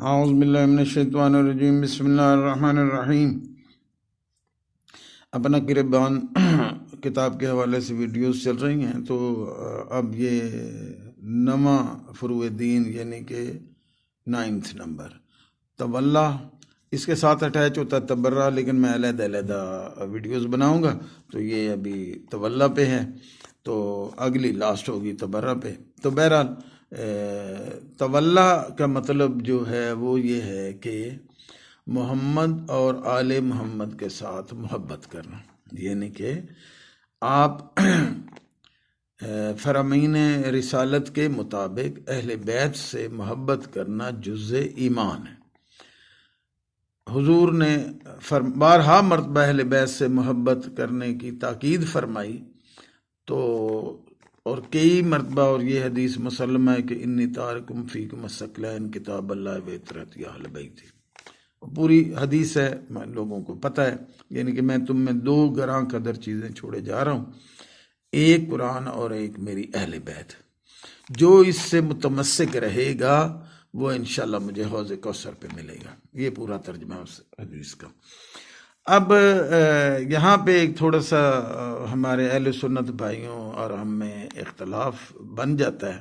اعوذ باللہ من الشیطان الرجیم، بسم اللہ الرحمن الرحیم۔ اپنا قربان کتاب کے حوالے سے ویڈیوز چل رہی ہیں، تو اب یہ نواں فروع دین یعنی کہ 9 نمبر تولا، اس کے ساتھ اٹیچ ہوتا ہے تبرہ، لیکن میں علیحدہ علیحدہ ویڈیوز بناؤں گا، تو یہ ابھی تولا پہ ہے، تو اگلی لاسٹ ہوگی تبرہ پہ۔ تو بہرحال تولا کا مطلب جو ہے وہ یہ ہے کہ محمد اور آل محمد کے ساتھ محبت کرنا، یعنی کہ آپ فرامین رسالت کے مطابق اہل بیت سے محبت کرنا جزء ایمان ہے۔ حضور نے بارہا مرتبہ اہل بیت سے محبت کرنے کی تاکید فرمائی، تو اور کئی مرتبہ، اور یہ حدیث مسلم ہے کہ انی تارکم فیکم الثقلین کتاب اللہ و عطرت یا اہل بیت، پوری حدیث ہے، لوگوں کو پتہ ہے، یعنی کہ میں تم میں 2 گراں قدر چیزیں چھوڑے جا رہا ہوں، ایک قرآن اور ایک میری اہل بیت۔ جو اس سے متمسک رہے گا وہ انشاءاللہ مجھے حوض کوثر پہ ملے گا۔ یہ پورا ترجمہ ہے اس حدیث کا۔ اب یہاں پہ ایک تھوڑا سا ہمارے اہل سنت بھائیوں اور ہم میں اختلاف بن جاتا ہے۔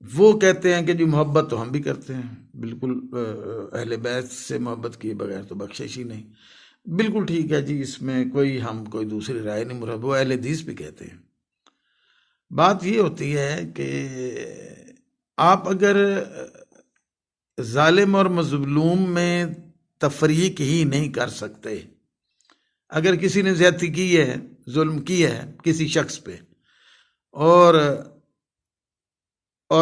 وہ کہتے ہیں کہ جی محبت تو ہم بھی کرتے ہیں، بالکل اہل بیت سے محبت کیے بغیر تو بخشش ہی نہیں۔ بالکل ٹھیک ہے جی، اس میں ہم کوئی دوسری رائے نہیں مراد، وہ اہل حدیث بھی کہتے ہیں۔ بات یہ ہوتی ہے کہ آپ اگر ظالم اور مظلوم میں تفریق ہی نہیں کر سکتے، اگر کسی نے زیادتی کی ہے، ظلم کیا ہے کسی شخص پہ، اور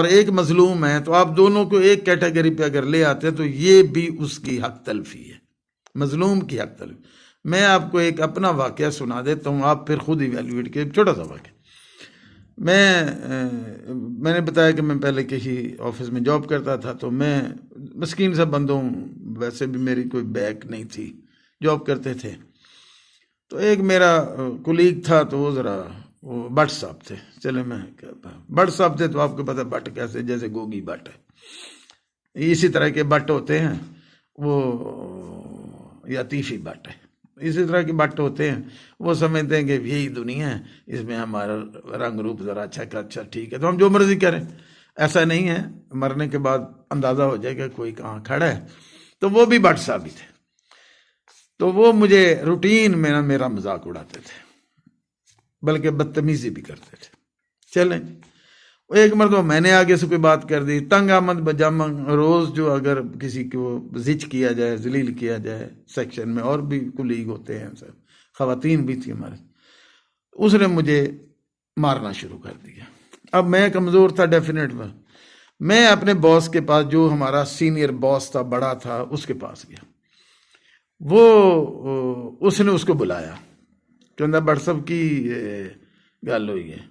ایک مظلوم ہے، تو آپ دونوں کو ایک کیٹیگری پہ اگر لے آتے ہیں تو یہ بھی اس کی حق تلفی ہے، مظلوم کی حق تلفی۔ میں آپ کو ایک اپنا واقعہ سنا دیتا ہوں، آپ پھر خود ایویلویٹ کے، چھوٹا سا واقعہ۔ میں نے بتایا کہ میں پہلے کسی آفس میں جاب کرتا تھا، تو میں مسکین سا بندوں، ویسے بھی میری کوئی بیک نہیں تھی، جاب کرتے تھے۔ تو ایک میرا کولیگ تھا، تو وہ بٹ صاحب تھے، چلے میں بٹ صاحب تھے، تو آپ کو پتہ بٹ کیسے، جیسے گوگی بٹ ہے، اسی طرح کے بٹ ہوتے ہیں وہ، یا تیفی بٹ ہے، اسی طرح کے بٹ ہوتے ہیں۔ وہ سمجھتے ہیں کہ یہی دنیا ہے، اس میں ہمارا رنگ روپ ذرا اچھا ٹھیک ہے تو ہم جو مرضی کریں۔ ایسا نہیں ہے، مرنے کے بعد اندازہ ہو جائے گا کوئی کہاں کھڑا ہے۔ تو وہ بھی بٹ صاحب ہی تھے، تو وہ مجھے روٹین میں میرا مذاق اڑاتے تھے، بلکہ بدتمیزی بھی کرتے تھے۔ چلیں، ایک مرتبہ میں نے آگے سے کوئی بات کر دی، تنگ آمد بجامہ روز جو اگر کسی کو زج کیا جائے، ذلیل کیا جائے، سیکشن میں اور بھی کولیگ ہوتے ہیں، سب خواتین بھی تھی ہمارے، اس نے مجھے مارنا شروع کر دیا۔ اب میں کمزور تھا ڈیفینیٹ، میں اپنے باس کے پاس، جو ہمارا سینئر باس تھا، بڑا تھا، اس کے پاس گیا۔ اس نے اس کو بلایا کہ بٹ صاحب کی گل ہوئی ہے۔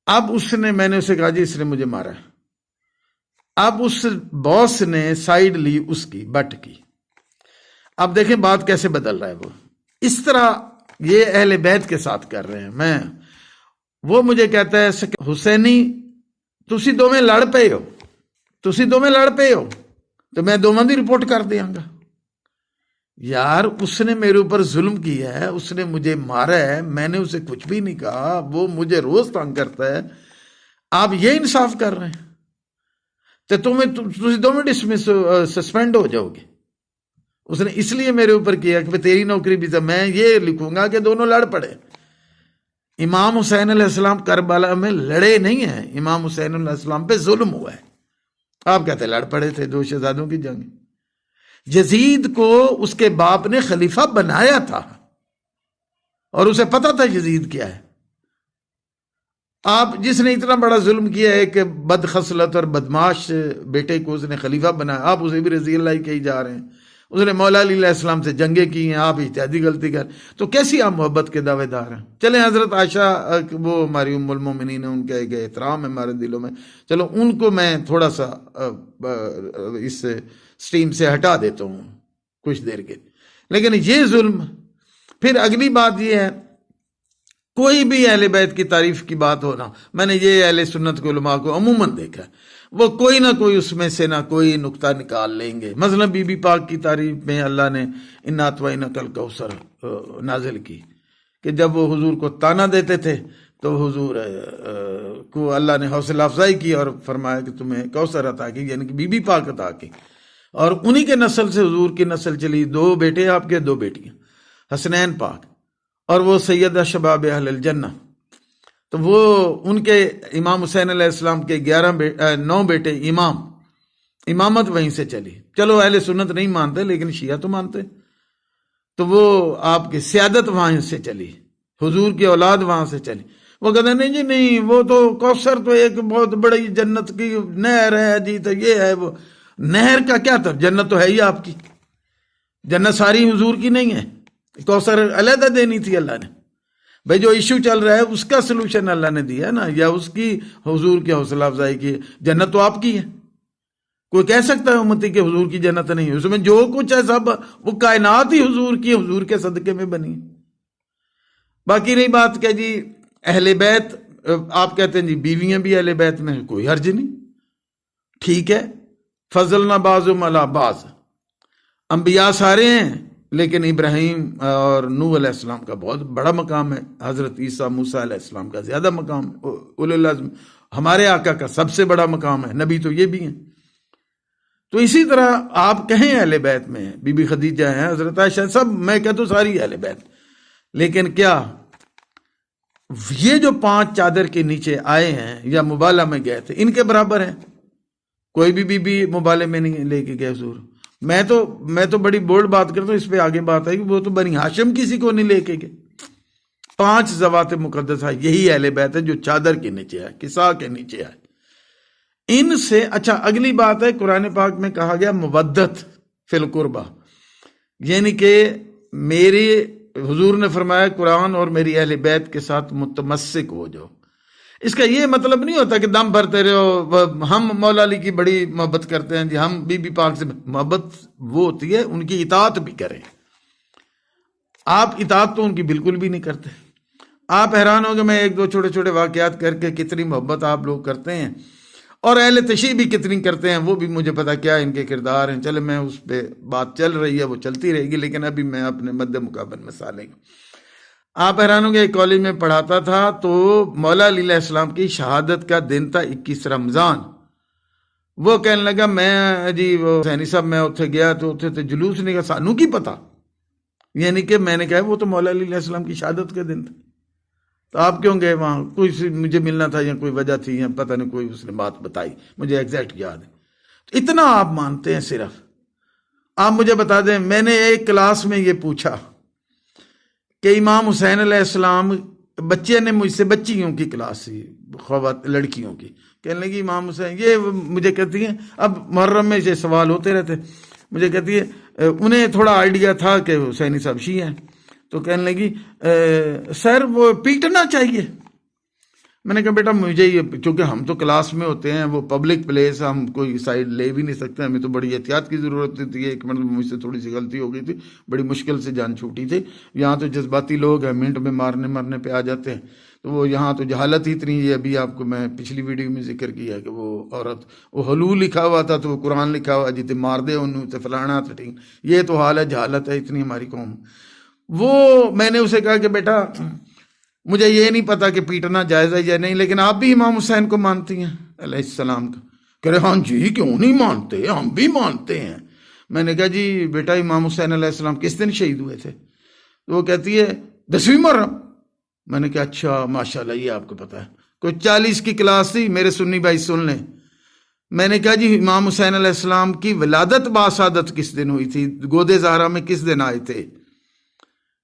اب میں نے اسے کہا جی اس نے مجھے مارا ہے۔ اب اس باس نے سائیڈ لی اس کی، بٹ کی۔ اب دیکھیں بات کیسے بدل رہا ہے، وہ اس طرح یہ اہل بیت کے ساتھ کر رہے ہیں۔ وہ مجھے کہتا ہے حسینی تسی دو میں لڑ پے ہو، تو میں دونوں دی رپورٹ کر دیاں گا۔ یار اس نے میرے اوپر ظلم کیا ہے، اس نے مجھے مارا ہے، میں نے اسے کچھ بھی نہیں کہا، وہ مجھے روز تنگ کرتا ہے، آپ یہ انصاف کر رہے ہیں تو تم دونوں ڈسمس سسپینڈ ہو جاؤ گے۔ اس نے اس لیے میرے اوپر کیا کہ تیری نوکری بھی تھا، میں یہ لکھوں گا کہ دونوں لڑ پڑے۔ امام حسین علیہ السلام کربلا میں لڑے نہیں ہیں، امام حسین علیہ السلام پہ ظلم ہوا ہے، آپ کہتے لڑ پڑے تھے، 2 شہزادوں کی جنگ۔ یزید کو اس کے باپ نے خلیفہ بنایا تھا، اور اسے پتا تھا یزید کیا ہے۔ آپ جس نے اتنا بڑا ظلم کیا ہے کہ بد خصلت اور بدماش بیٹے کو اس نے خلیفہ بنایا، آپ اسے بھی رضی اللہ کہی جا رہے ہیں۔ اس نے مولا علی علیہ السلام سے جنگیں کی ہیں، آپ اجتہادی غلطی کر، تو کیسی آپ محبت کے دعوے دار ہیں؟ چلیں حضرت عائشہ، وہ ہماری ام المومنین ہیں، ان کا ایک احترام ہے ہمارے دلوں میں، چلو ان کو میں تھوڑا سا اس سٹریم سے ہٹا دیتا ہوں کچھ دیر کے، لیکن یہ ظلم۔ پھر اگلی بات یہ ہے، کوئی بھی اہل بیت کی تعریف کی بات ہونا، میں نے یہ اہل سنت کے علماء کو عموماً دیکھا ہے، وہ کوئی نہ کوئی اس میں سے نہ کوئی نقطہ نکال لیں گے. مثلا بی بی پاک کی تعریف میں اللہ نے انا اعطیناک الکوثر نازل کی کہ جب وہ حضور کو تانا دیتے تھے تو حضور کو اللہ نے حوصلہ افزائی کی اور فرمایا کہ تمہیں کوثر عطا کی، یعنی کہ بی بی پاک عطا کی. اور انہی کے نسل سے حضور کی نسل چلی، 2 بیٹے آپ کے، 2 بیٹیاں، حسنین پاک، اور وہ سیدہ شباب اہل الجنہ. تو وہ ان کے امام حسین علیہ السلام کے 9 بیٹے امامت وہیں سے چلی. چلو اہل سنت نہیں مانتے لیکن شیعہ تو مانتے. تو وہ آپ کی سیادت وہاں سے چلی، حضور کی اولاد وہاں سے چلی. وہ کہتے ہیں نہیں جی نہیں، وہ تو کوثر تو ایک بہت بڑی جنت کی نہر ہے جی، تو یہ ہے وہ. نہر کا کیا تھا؟ جنت تو ہے ہی آپ کی، جنت ساری حضور کی نہیں ہے، کوثر علیحدہ دینی تھی اللہ نے. بھائی جو ایشو چل رہا ہے اس کا سلوشن اللہ نے دیا نا، یا اس کی حضور کی حوصلہ افزائی کی. جنت تو آپ کی ہے. کوئی کہہ سکتا ہے امتی کہ حضور کی جنت نہیں ہے؟ اس میں جو کچھ ہے سب وہ کائنات ہی حضور کی، حضور کے صدقے میں بنی. باقی رہی بات کہ جی اہل بیت، آپ کہتے ہیں جی بیویاں بھی اہل بیت میں، کوئی حرج نہیں، ٹھیک ہے. فضلنا بعضهم علی بعض، انبیاء سارے ہیں لیکن ابراہیم اور نوح علیہ السلام کا بہت بڑا مقام ہے، حضرت عیسیٰ موسیٰ علیہ السلام کا زیادہ مقام ہے، اولو العزم ہمارے آقا کا سب سے بڑا مقام ہے، نبی تو یہ بھی ہیں. تو اسی طرح آپ کہیں اہل بیت میں ہیں، بی بی خدیجہ ہیں، حضرت عائشہ، سب میں کہتا ہوں ساری اہل بیت. لیکن کیا یہ جو 5 چادر کے نیچے آئے ہیں یا مبالہ میں گئے تھے ان کے برابر ہیں؟ کوئی بھی بی بی مبالے میں نہیں لے کے گئے حضور. میں تو بڑی بولڈ بات کرتا ہوں، اس پہ آگے بات ہے کہ وہ تو بنی ہاشم کسی کو نہیں لے کے گئے. 5 ذوات مقدسہ یہی اہل بیت ہے جو چادر کے نیچے آئے، کسا کے نیچے آئے. ان سے اچھا اگلی بات ہے، قرآن پاک میں کہا گیا مودت فی القربہ، یعنی کہ میری حضور نے فرمایا قرآن اور میری اہل بیت کے ساتھ متمسک ہو جاؤ. اس کا یہ مطلب نہیں ہوتا کہ دم بھرتے رہو ہم مولا علی کی بڑی محبت کرتے ہیں جی، ہم بی بی پاک سے محبت وہ ہوتی ہے ان کی اطاعت بھی کریں. آپ اطاعت تو ان کی بالکل بھی نہیں کرتے. آپ حیران ہو کہ میں 1-2 چھوٹے چھوٹے واقعات کر کے کتنی محبت آپ لوگ کرتے ہیں، اور اہل تشیع بھی کتنی کرتے ہیں، وہ بھی مجھے پتا کیا ان کے کردار ہیں. چلے میں اس پہ بات چل رہی ہے، وہ چلتی رہے گی، لیکن ابھی میں اپنے مد مقابل مثالیں. آپ حیران ہوں گے، ایک کالج میں پڑھاتا تھا تو مولا علی علیہ السلام کی شہادت کا دن تھا 21 رمضان. وہ کہنے لگا میں جی وہ حسینی صاحب میں اتنے گیا تو اتنے تو جلوس نہیں گیا، سانو کی پتا. یعنی کہ میں نے کہا وہ تو مولا علی علیہ السلام کی شہادت کا دن تھا، تو آپ کیوں گئے وہاں؟ کوئی مجھے ملنا تھا یا کوئی وجہ تھی یا پتہ نہیں، کوئی اس نے بات بتائی، مجھے ایگزیکٹ یاد ہے. اتنا آپ مانتے ہیں صرف. آپ مجھے بتا دیں، میں نے ایک کلاس میں یہ پوچھا کہ امام حسین علیہ السلام، بچے نے مجھ سے، بچیوں کی کلاس تھی، لڑکیوں کی، کہنے لگی امام حسین، یہ مجھے کہتی ہیں، اب محرم میں یہ سوال ہوتے رہتے، مجھے کہتی ہے انہیں تھوڑا آئیڈیا تھا کہ حسینی صاحب شیعہ ہیں، تو کہنے لگی سر وہ پیٹنا چاہیے. میں نے کہا بیٹا مجھے یہ، چونکہ ہم تو کلاس میں ہوتے ہیں، وہ پبلک پلیس، ہم کوئی سائڈ لے بھی نہیں سکتے، ہمیں تو بڑی احتیاط کی ضرورت تھی. ایک منٹ میں مجھ سے تھوڑی سی غلطی ہو گئی تھی، بڑی مشکل سے جان چھوٹی تھی. یہاں تو جذباتی لوگ ہیں، منٹ میں مارنے مرنے پہ آ جاتے ہیں، تو وہ یہاں تو جہالت ہی اتنی ہے. ابھی آپ کو میں پچھلی ویڈیو میں ذکر کیا کہ وہ عورت، وہ حلول لکھا ہوا تھا تو وہ قرآن لکھا ہوا جی تے مار دے انہوں تے فلانا تے ٹھیک. یہ تو حال ہے، جہالت ہے اتنی ہماری قوم. وہ میں نے اسے کہا کہ بیٹا مجھے یہ نہیں پتا کہ پیٹنا جائز ہے یا نہیں، لیکن آپ بھی امام حسین کو مانتی ہیں علیہ السلام کا؟ کہہ رہے ہاں جی کیوں نہیں مانتے، ہم بھی مانتے ہیں. میں نے کہا جی بیٹا امام حسین علیہ السلام کس دن شہید ہوئے تھے؟ تو وہ کہتی ہے 10ویں محرم. میں نے کہا اچھا ماشاءاللہ یہ آپ کو پتا ہے. کوئی 40 کی کلاس تھی، میرے سنی بھائی سن لیں. میں نے کہا جی امام حسین علیہ السلام کی ولادت باسعادت کس دن ہوئی تھی؟ گودِ زہرا میں کس دن آئے تھے؟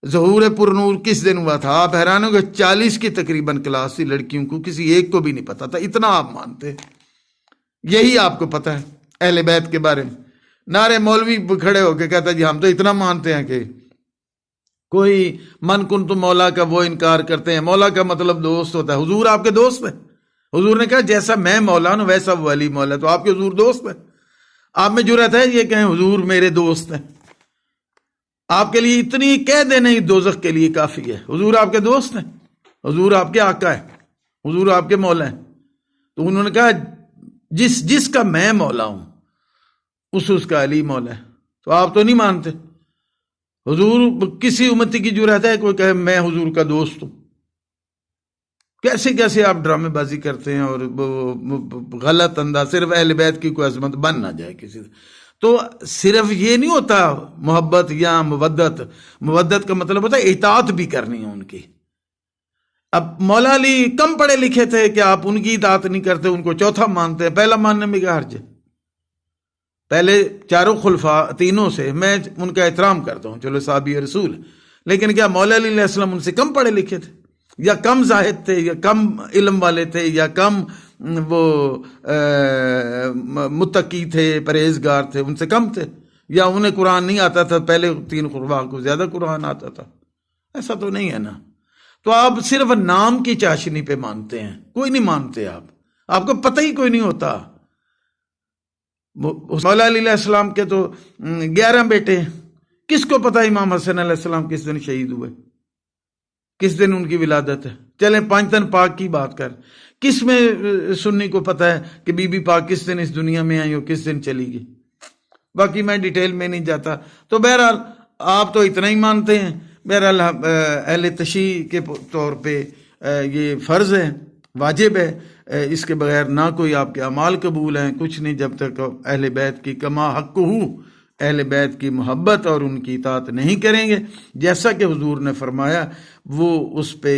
ظہور پر نور کس دن ہوا تھا؟ آپ حیران ہو گئے، 40 کی تقریباً کلاس تھی لڑکیوں کو، کسی ایک کو بھی نہیں پتا تھا. اتنا آپ مانتے، یہی آپ کو پتا ہے اہل بیت کے بارے میں. نعرے مولوی کھڑے ہو کے کہتا جی ہم تو اتنا مانتے ہیں کہ کوئی من کن تو مولا کا وہ انکار کرتے ہیں. مولا کا مطلب دوست ہوتا ہے. حضور آپ کے دوست ہیں. حضور نے کہا جیسا میں مولا ہوں ویسا وہ علی مولا، تو آپ کے حضور دوست ہیں. آپ میں جرأت ہے یہ کہیں حضور میرے دوست ہیں؟ آپ کے لیے اتنی کہہ دینا ہی دوزخ کے لیے کافی ہے. حضور آپ کے دوست ہیں، حضور آپ کے آقا ہے، حضور آپ کے مولا ہیں. تو انہوں نے کہا جس کا میں مولا ہوں اس کا علی مولا ہے. تو آپ تو نہیں مانتے. حضور کسی امتی کی جرأت ہے کوئی کہے میں حضور کا دوست ہوں؟ کیسے کیسے آپ ڈرامے بازی کرتے ہیں اور غلط انداز. صرف اہل بیت کی کوئی عظمت بن نہ جائے کسی سے. تو صرف یہ نہیں ہوتا محبت یا مودت کا مطلب ہوتا ہے اطاعت بھی کرنی ہے ان کی. اب مولا علی کم پڑھے لکھے تھے کہ آپ ان کی اطاعت نہیں کرتے, ان کو چوتھا مانتے ہیں. پہلا ماننے میں کیا حرج ہے؟ پہلے چاروں خلفاء تینوں سے میں ان کا احترام کرتا ہوں, چلو صحابی رسول, لیکن کیا مولا علی علیہ السلام ان سے کم پڑھے لکھے تھے یا کم زاہد تھے یا کم علم والے تھے یا کم وہ متقی تھے, پرہیزگار تھے, ان سے کم تھے؟ یا انہیں قرآن نہیں آتا تھا؟ پہلے تین خلفاء کو زیادہ قرآن آتا تھا. ایسا تو نہیں ہے نا. تو آپ صرف نام کی چاشنی پہ مانتے ہیں, کوئی نہیں مانتے. آپ کو پتہ ہی کوئی نہیں ہوتا. مولا علی علیہ السلام کے تو 11 بیٹے ہیں. کس کو پتہ امام حسن علیہ السلام کس دن شہید ہوئے, کس دن ان کی ولادت ہے؟ چلیں 5 دن پاک کی بات کر, کس میں سنی کو پتہ ہے کہ بی بی پاک کس دن اس دنیا میں آئی اور کس دن چلی گئی؟ باقی میں ڈیٹیل میں نہیں جاتا. تو بہرحال آپ تو اتنا ہی مانتے ہیں. بہرحال اہل تشیع کے طور پہ یہ فرض ہے, واجب ہے. اس کے بغیر نہ کوئی آپ کے اعمال قبول ہیں, کچھ نہیں, جب تک اہل بیت کی کما حق اہل بیت کی محبت اور ان کی اطاعت نہیں کریں گے, جیسا کہ حضور نے فرمایا وہ اس پہ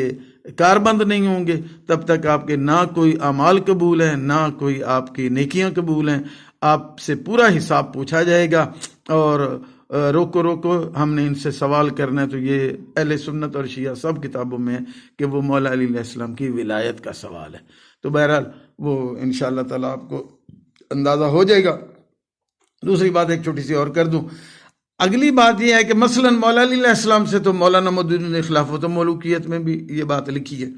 کاربند نہیں ہوں گے, تب تک آپ کے نہ کوئی اعمال قبول ہیں نہ کوئی آپ کی نیکیاں قبول ہیں. آپ سے پورا حساب پوچھا جائے گا. اور روکو ہم نے ان سے سوال کرنا ہے, تو یہ اہل سنت اور شیعہ سب کتابوں میں ہے کہ وہ مولا علی علیہ السلام کی ولایت کا سوال ہے. تو بہرحال وہ انشاءاللہ تعالیٰ آپ کو اندازہ ہو جائے گا. دوسری بات ایک چھوٹی سی اور کر دوں. اگلی بات یہ ہے کہ مثلا مولا علی علیہ السلام سے تو مولانا مودودی خلافت و ملوکیت میں بھی یہ بات لکھی ہے.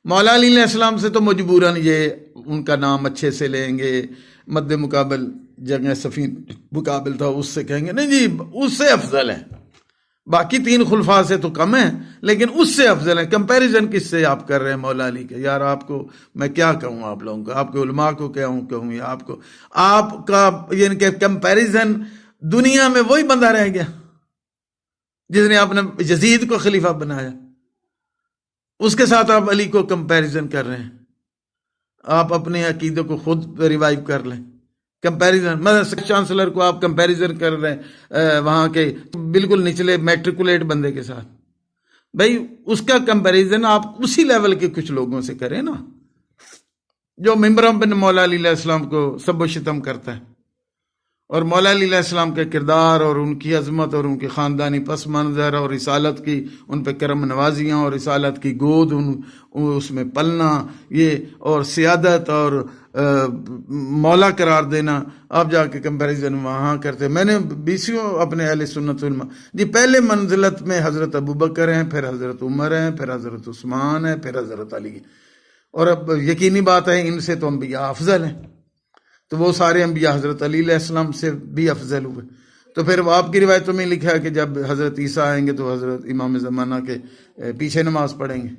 مولا علی علیہ السلام سے تو مجبوراً یہ ان کا نام اچھے سے لیں گے, مد مقابل جگہ سفین مقابل تھا اس سے کہیں گے نہیں جی اس سے افضل ہے. باقی 3 خلفاء سے تو کم ہے لیکن اس سے افضل ہے. کمپیریزن کس سے آپ کر رہے ہیں مولا علی کے؟ یار آپ کو میں کیا کہوں, آپ لوگوں کو, آپ کے علماء کو کہوں یا آپ کو, آپ کا یعنی کہ کمپیریزن دنیا میں وہی بندہ رہ گیا جس نے اپنے یزید کو خلیفہ بنایا, اس کے ساتھ آپ علی کو کمپیریزن کر رہے ہیں. آپ اپنے عقیدے کو خود ریوائیو کر لیں. کمپیریزن مطلب چانسلر کو آپ کمپیریزن کر رہے ہیں وہاں کے بالکل نچلے میٹریکولیٹ بندے کے ساتھ. بھائی اس کا کمپیریزن آپ اسی لیول کے کچھ لوگوں سے کریں نا جو ممبروں بن مولا علی علیہ السلام کو سب و شتم کرتا ہے, اور مولا علی علیہ السلام کے کردار اور ان کی عظمت اور ان کی خاندانی پس منظر اور رسالت کی ان پہ کرم نوازیاں اور رسالت کی گود اس میں پلنا یہ اور سیادت اور مولا قرار دینا, آپ جا کے کمپیریزن وہاں کرتے. میں نے بیسیوں اپنے اہل سنت علماء جی پہلے منزلت میں حضرت ابوبکر ہیں, پھر حضرت عمر ہیں, پھر حضرت عثمان ہیں, پھر حضرت علی, اور اب یقینی بات ہے ان سے تو انبیاء افضل ہیں. تو وہ سارے انبیاء حضرت علی علیہ السلام سے بھی افضل ہوئے. تو پھر وہ آپ کی روایتوں میں لکھا ہے کہ جب حضرت عیسیٰ آئیں گے تو حضرت امام زمانہ کے پیچھے نماز پڑھیں گے.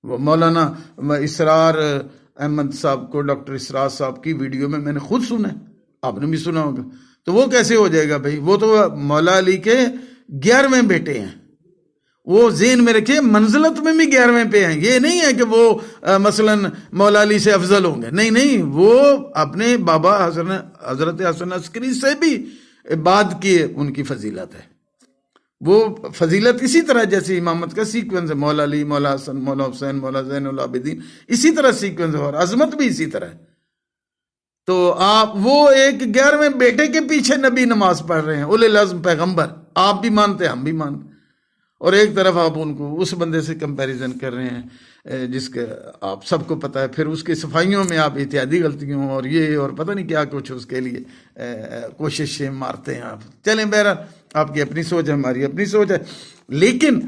وہ مولانا اسرار احمد صاحب کو, ڈاکٹر اسرار صاحب کی ویڈیو میں نے خود سنا ہے, آپ نے بھی سنا ہوگا. تو وہ کیسے ہو جائے گا بھائی؟ وہ تو مولا علی کے 11ویں بیٹے ہیں. وہ ذہن میں رکھے منزلت میں بھی 11ویں پہ ہیں. یہ نہیں ہے کہ وہ مثلا مولا علی سے افضل ہوں گے, نہیں, وہ اپنے بابا حضرت حسن عسکری سے بھی بعد کی ان کی فضیلت ہے. وہ فضیلت اسی طرح جیسے امامت کا سیکوینس ہے, مولا علی, مولا حسن, مولا حسین, مولا زین العابدین, اسی طرح سیکوینس ہے, اور عظمت بھی اسی طرح ہے. تو آپ وہ ایک 11ویں بیٹے کے پیچھے نبی نماز پڑھ رہے ہیں, اولے العزم پیغمبر, آپ بھی مانتے ہم بھی مانتے, اور ایک طرف آپ ان کو اس بندے سے کمپیریزن کر رہے ہیں جس کے آپ سب کو پتہ ہے. پھر اس کی صفائیوں میں آپ اتحادی غلطیوں اور یہ اور پتہ نہیں کیا کچھ اس کے لیے کوششیں مارتے ہیں آپ. چلیں بہرحال آپ کی اپنی سوچ ہے, ہماری اپنی سوچ ہے. لیکن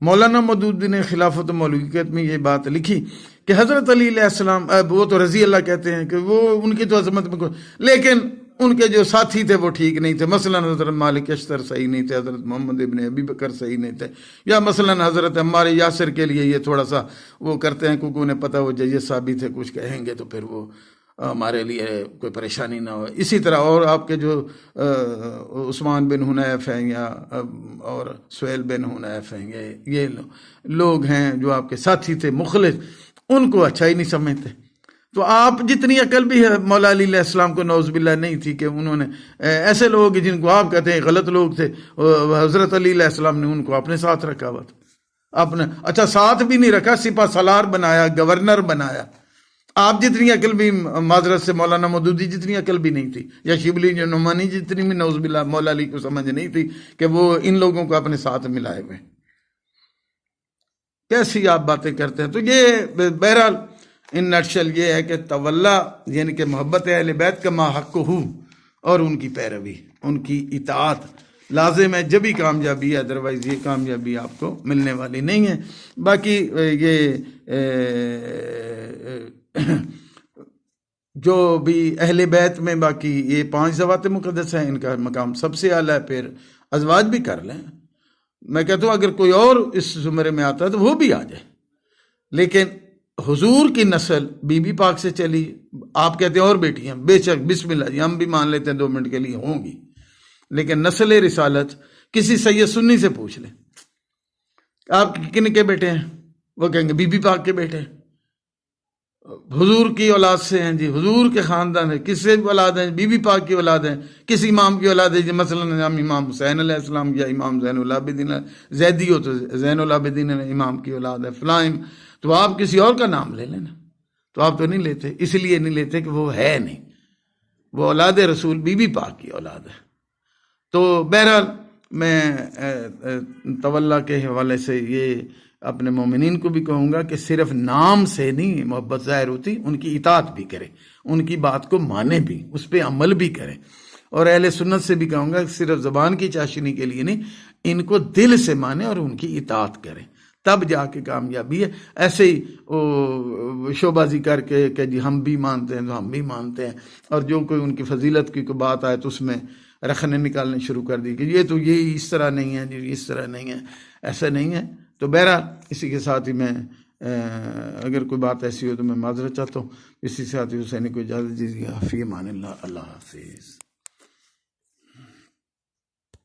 مولانا مودودی نے خلافت و ملوکیت میں یہ بات لکھی کہ حضرت علی علیہ السلام وہ تو رضی اللہ کہتے ہیں کہ وہ ان کی تو عظمت میں لیکن ان کے جو ساتھی تھے وہ ٹھیک نہیں تھے. مثلا حضرت مالک اشتر صحیح نہیں تھے, حضرت محمد ابن ابی بکر صحیح نہیں تھے, یا مثلا حضرت عمار یاسر کے لیے یہ تھوڑا سا وہ کرتے ہیں کیونکہ انہیں پتہ وہ جیسا بھی تھے کچھ کہیں گے تو پھر وہ ہمارے لیے کوئی پریشانی نہ ہو. اسی طرح اور آپ کے جو عثمان بن حنیف ہیں یا اور سہیل بن حنیف ہیں، یہ لوگ ہیں جو آپ کے ساتھی تھے مخلص، ان کو اچھا ہی نہیں سمجھتے. تو آپ جتنی عقل بھی ہے مولا علی علیہ السلام کو نعوذ باللہ نہیں تھی کہ انہوں نے ایسے لوگ جن کو آپ کہتے ہیں غلط لوگ تھے، حضرت علی علیہ السلام نے ان کو اپنے ساتھ رکھا ہوا تھا. اپنے اچھا ساتھ بھی نہیں رکھا، سپہ سالار بنایا، گورنر بنایا. آپ جتنی عقل بھی معذرت سے مولانا مودودی جتنی عقل بھی نہیں تھی، یا شبلی نعمانی جتنی بھی نعوذ باللہ مولا علی کو سمجھ نہیں تھی کہ وہ ان لوگوں کو اپنے ساتھ ملائے ہوئے. کیسی آپ باتیں کرتے ہیں. تو یہ بہرحال ان نٹشل یہ ہے کہ تولا یعنی کہ محبت اہل بیت کا ما حق ہو، اور ان کی پیروی، ان کی اطاعت لازم ہے، جبھی کامیابی ہے، ادروائز یہ کامیابی آپ کو ملنے والی نہیں ہے. باقی یہ جو بھی اہل بیت میں باقی یہ 5 ذوات مقدس ہیں، ان کا مقام سب سے اعلیٰ ہے. پھر ازواج بھی کر لیں، میں کہتا ہوں اگر کوئی اور اس زمرے میں آتا ہے تو وہ بھی آ جائے. لیکن حضور کی نسل بی بی پاک سے چلی. آپ کہتے ہیں اور بیٹیاں، بے شک بسم اللہ جی ہم بھی مان لیتے ہیں 2 منٹ کے لیے ہوں گی، لیکن نسل رسالت کسی سید سنی سے پوچھ لیں آپ کن کے بیٹے ہیں، وہ کہیں گے بی بی پاک کے بیٹے ہیں. حضور کی اولاد سے ہیں جی، حضور کے خاندان ہے، کس سے اولاد ہیں، بی بی پاک کی اولاد ہیں. کس امام کی اولاد ہے جی، مثلا امام حسین علیہ السلام یا امام زین العابدین، زیدی ہو تو زین العابدین امام کی اولاد ہے فلاں. تو آپ کسی اور کا نام لے لینا. تو آپ تو نہیں لیتے، اس لیے نہیں لیتے کہ وہ ہے نہیں، وہ اولاد رسول بی بی پاک کی اولاد ہے. تو بہرحال میں تولا کے حوالے سے یہ اپنے مومنین کو بھی کہوں گا کہ صرف نام سے نہیں محبت ظاہر ہوتی، ان کی اطاعت بھی کرے، ان کی بات کو مانے بھی، اس پہ عمل بھی کرے. اور اہل سنت سے بھی کہوں گا کہ صرف زبان کی چاشنی کے لیے نہیں، ان کو دل سے مانے اور ان کی اطاعت کرے، تب جا کے کامیابی ہے. ایسے ہی شوبازی کر کے کہ جی ہم بھی مانتے ہیں تو ہم بھی مانتے ہیں، اور جو کوئی ان کی فضیلت کی کوئی بات آئے تو اس میں رکھنے نکالنے شروع کر دی کہ یہ تو یہ اس طرح نہیں ہے جی، اس طرح نہیں ہے، ایسا نہیں ہے. تو بہرحال اسی کے ساتھ ہی میں اگر کوئی بات ایسی ہو تو میں معذرت چاہتا ہوں. اسی کے ساتھ ہی حسین کو اجازت دیجیے. فی امان اللہ. اللہ حافظ.